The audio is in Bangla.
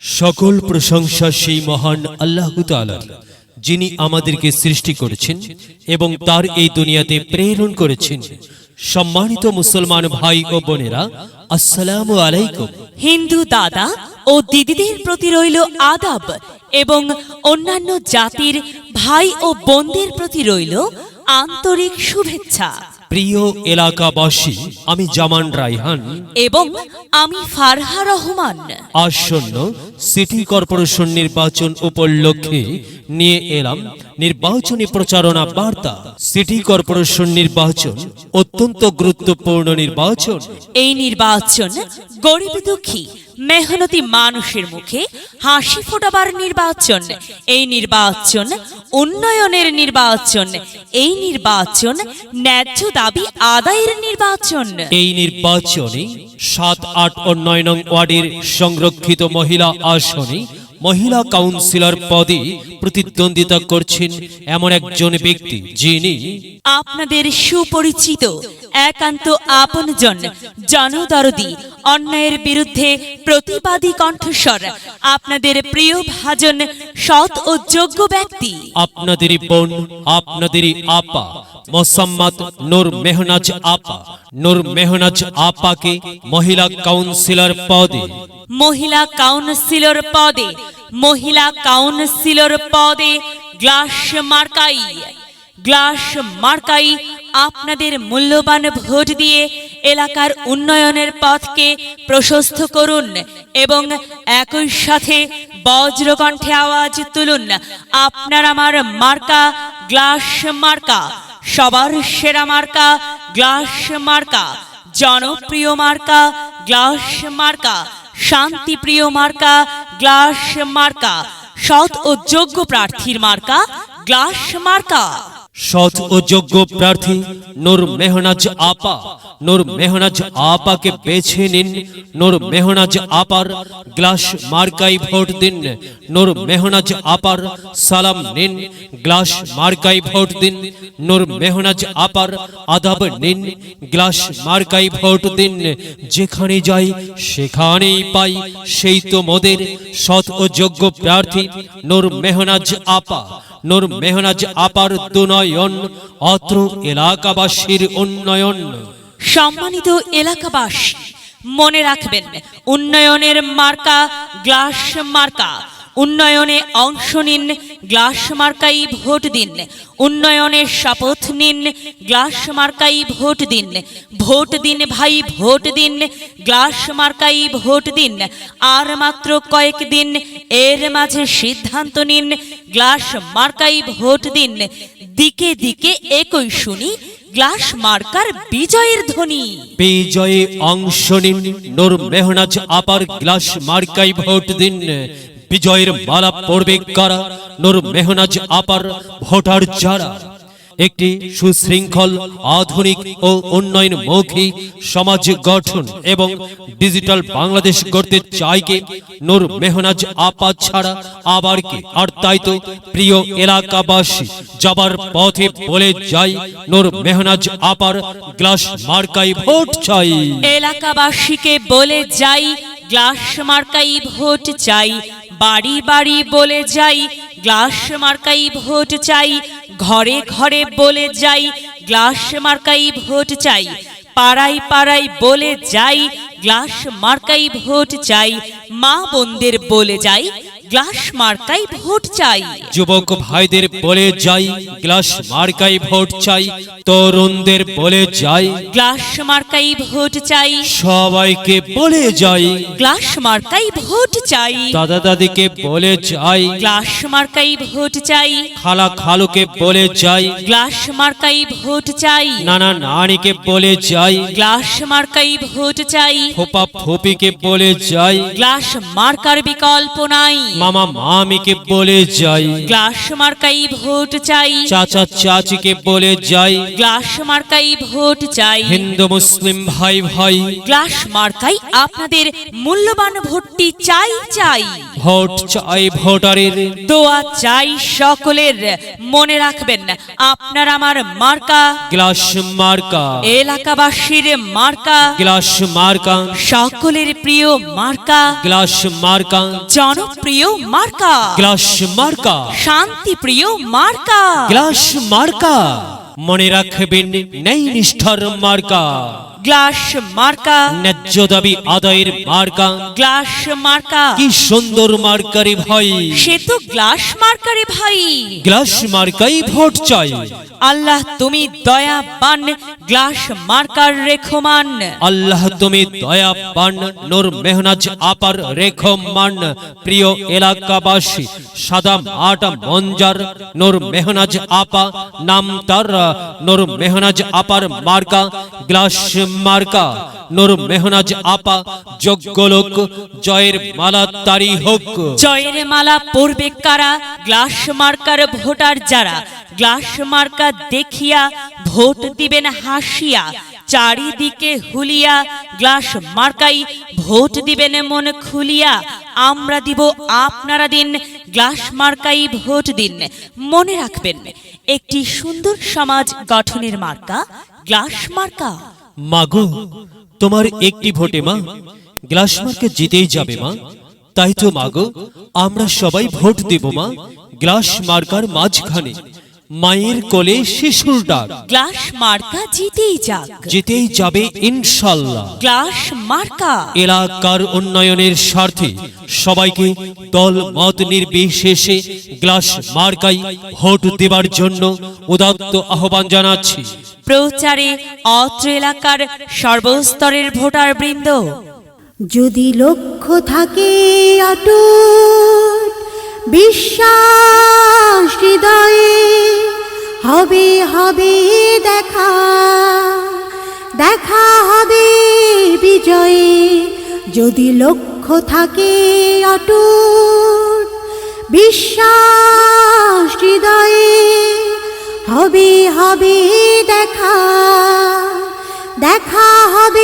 সকল প্রশংসা সেই মহান আল্লাহ তাআলার, যিনি আমাদেরকে সৃষ্টি করেছেন এবং তার এই দুনিয়াতে প্রেরণ করেছেন। সম্মানিত মুসলমান ভাই ও বোনেরা, আসসালামু আলাইকুম। হিন্দু দাদা ও দিদিদের প্রতি রইল আদাব এবং অন্যান্য জাতির ভাই ও বোনদের প্রতি রইল আন্তরিক শুভেচ্ছা। প্রিয় এলাকাবাসী, আমি জামান রায়হান এবং আমি ফারহা রহমান আসন্ন সিটি কর্পোরেশন নির্বাচন উপলক্ষে নিয়ে এলাম নির্বাচনী প্রচারণা বার্তা। সিটি কর্পোরেশন নির্বাচন অত্যন্ত গুরুত্বপূর্ণ নির্বাচন। এই নির্বাচন গরিব দুঃখী মেহনতি মানুষের মুখে হাসি ফোটাবার নির্বাচন। এই নির্বাচন উন্নয়নের নির্বাচন। এই নির্বাচন ন্যায্য দাবি আদায়ের নির্বাচন। এই নির্বাচনে ৭, ৮ ও ৯ নং ওয়ার্ডের সংরক্ষিত মহিলা আসনে মহিলা কাউন্সিলর পদে প্রতিদ্বন্দ্বিতা করছেন এমন একজন ব্যক্তি, যিনি আপনাদের সুপরিচিত একান্ত আপনজন, জনদরদি, অন্যায়ের বিরুদ্ধে প্রতিবাদী কণ্ঠস্বর, আপনাদের প্রিয় ভাজন, সৎ ও যোগ্য ব্যক্তি, আপনাদেরই বোন, আপনাদেরই আপা মোসাম্মদ নূর মেহনাজ আপা। নূর মেহনাজ আপাকে মহিলা কাউন্সিলর পদে মহিলা কাউন্সিলর পদে মহিলা কাউন্সিলর পদে গ্লাস মার্কাই আপনাদের মূল্যবান ভোট দিয়ে এলাকার উন্নয়নের পথকে প্রশস্ত করুন এবং একই সাথে বজ্রকণ্ঠে আওয়াজ তুলুন, আপনার আমার মার্কা গ্লাস মার্কা, সবার সেরা মার্কা গ্লাস মার্কা, জনপ্রিয় মার্কা গ্লাস মার্কা, শান্তিপ্রিয় মার্কা গ্লাস মার্কা, সৎ ও যোগ্য প্রার্থীর মার্কা গ্লাস মার্কা। সৎ ও যোগ্য প্রার্থী নূর মেহনাজ আপা। নূর মেহনাজ আপাকে বেছে নিন। নূর মেহনাজ আপার গ্লাস মার্কাই ভোট দিন। নূর মেহনাজ আপার সালাম নিন, গ্লাস মার্কাই ভোট দিন। নূর মেহনাজ আপার আদাব নিন, গ্লাস মার্কাই ভোট দিন। যেখানে যাই সেখানেই পাই সেই তো মোদের সৎ ও যোগ্য প্রার্থী নূর মেহনাজ আপা। নূর মেহনাজ আপার দুনয়ন, অত্র এলাকাবাসীর উন্নয়ন। সম্মানিত এলাকাবাসী, মনে রাখবেন, উন্নয়নের মার্কা গ্লাস মার্কা। উন্নয়নে অংশ নিন, গ্লাস মার্কাই ভোট দিন। উন্নয়নের শপথ নিন, গ্লাস মার্কাই ভোট দিন। ভোট দিন ভাই, ভোট দিন, গ্লাস মার্কাই ভোট দিন। আর মাত্র কয়েকদিন, এর মাঝে সিদ্ধান্ত নিন, গ্লাস মার্কাই ভোট দিন। দিকে দিকে একই শুনি গ্লাস মার্কার বিজয়ের ধ্বনি। বিজয়ে অংশ নিন, নূর মেহনাজ আপার গ্লাস মার্কাই ভোট দিন। বিজয়ের মালা পড়বে কারা? নূর মেহনাজ আপার ভোটার যারা। একটি সুশৃঙ্খল, আধুনিক ও উন্নয়নমুখী সমাজ গঠন এবং ডিজিটাল বাংলাদেশ গড়তে চাই কে? নূর মেহনাজ আপা ছাড়া আবার কে? আর তাই তো প্রিয় এলাকাবাসী, যাবার পথে বলে যাই, নূর মেহনাজ আপার গ্লাস মার্কাই ভোট চাই। এলাকাবাসীকে বলে যাই, গ্লাস মার্কাই ভোট চাই। বাড়ি বাড়ি বলে যাই, গ্লাস মার্কাই ভোট চাই। ঘরে ঘরে বলে যাই, গ্লাস মার্কাই ভোট চাই। পাড়ায় পাড়ায় বলে যাই, গ্লাস মার্কাই ভোট চাই। মা বোনদের বলে যাই, গ্লাস মার্কাই ভোট চাই। যুবক ভাইদের বলে যাই, গ্লাস মার্কাই ভোট চাই। তরুণদের বলে যাই, গ্লাস মার্কাই ভোট চাই। সবাইকে বলে যাই, গ্লাস মার্কাই ভোট চাই। দাদা দাদিকে বলে যাই, গ্লাস মার্কাই ভোট চাই। খালা খালুকে বলে যাই, গ্লাস মার্কাই ভোট চাই। নানা নানিকে বলে যাই, গ্লাস মার্কাই ভোট চাই। ফুপা ফুপিকে বলে যাই, গ্লাস মার্কার বিকল্প নাই। মামা মামিকে বলে যাই, গ্লাস মার্কাই ভোট চাই। চাচা চাচিকে বলে যাই, গ্লাস মার্কাই ভোট চাই। হিন্দু মুসলিম ভাই ভাই, গ্লাস মার্কাই আপনাদের মূল্যবান ভোটটি চাই চাই। ভোট চাই ভোটারের, দোয়া চাই সকলের। মনে রাখবেন আপনার আমার মার্কা গ্লাস মার্কা, এলাকাবাসীর মার্কা, গ্লাস মার্কা, সকলের প্রিয় মার্কা, গ্লাস মার্কা, জনপ্রিয় মার্কা, গ্লাস মার্কা, শান্তিপ্রিয় মার্কা। গ্লাস মার্কা। মনে রাখবেন নেই নিষ্ঠার মার্কা, গ্লাস মার্কা, ন্যায্য দাবি আদায়ের মার্কা। গ্লাস মার্কা। কি সুন্দর মার্কারে ভাই, সে তো গ্লাস মার্কারে ভাই। গ্লাস মার্কাই ভোট চাই। আল্লাহ তুমি দয়াবান, গ্লাস মার্কার রেখমান। আল্লাহ তুমি দয়াবান, নূর মেহনাজ আপার রেখমান। প্রিয় এলাকাবাসী, সাদা মাঠ মঞ্জার নূর মেহনাজ আপা, নাম তার নূর মেহনাজ আপার মার্কা গ্লাস মার্কা। নূর মেহনাজ আপা যোগ্য লোক, জয়ের মালা তারি হোক। জয়ের মালা পরবে কারা? গ্লাস মার্কার ভোটার যারা। গ্লাস মার্কা দেখিয়া ভোট দিবেন হাসিয়া, চারিদিকে হুলিয়া। গ্লাস মার্কাই ভোট দিবেন মন খুলিয়া। আমরা দিব আপনারা দিন, গ্লাস মার্কাই ভোট দিন। মনে রাখবেন একটি সুন্দর সমাজ গঠনের মার্কা গ্লাস মার্কা। মাগো, তোমার একটি ভোটে মা গ্লাস মার্কা জিতেই যাবে মা। তাই তো মাগো, আমরা সবাই ভোট দেব মা গ্লাস মার্কার মাঝখানে। মায়ের কোলে শিশুর ডাক, গ্লাস মার্কা জিতেই যাক, জিতেই যাবে ইনশাল্লাহ। গ্লাস মার্কা। এলাকার উন্নয়নের স্বার্থে সবাইকে দল মত নির্বিশেষে গ্লাস মার্কাই ভোট দেবার জন্য উদাত্ত আহ্বান জানাচ্ছি। প্রচারে অত্র এলাকার সর্বস্তরের ভোটার বৃন্দ। যদি লক্ষ্য থাকে অটুট, বিশ্বাস হৃদয়ে, হবে হবে দেখা, দেখা হবে বিজয়ে। যদি লক্ষ্য থাকে অটুট, বিশ্বাস হৃদয়ে, হবে হবে দেখা, দেখা হবে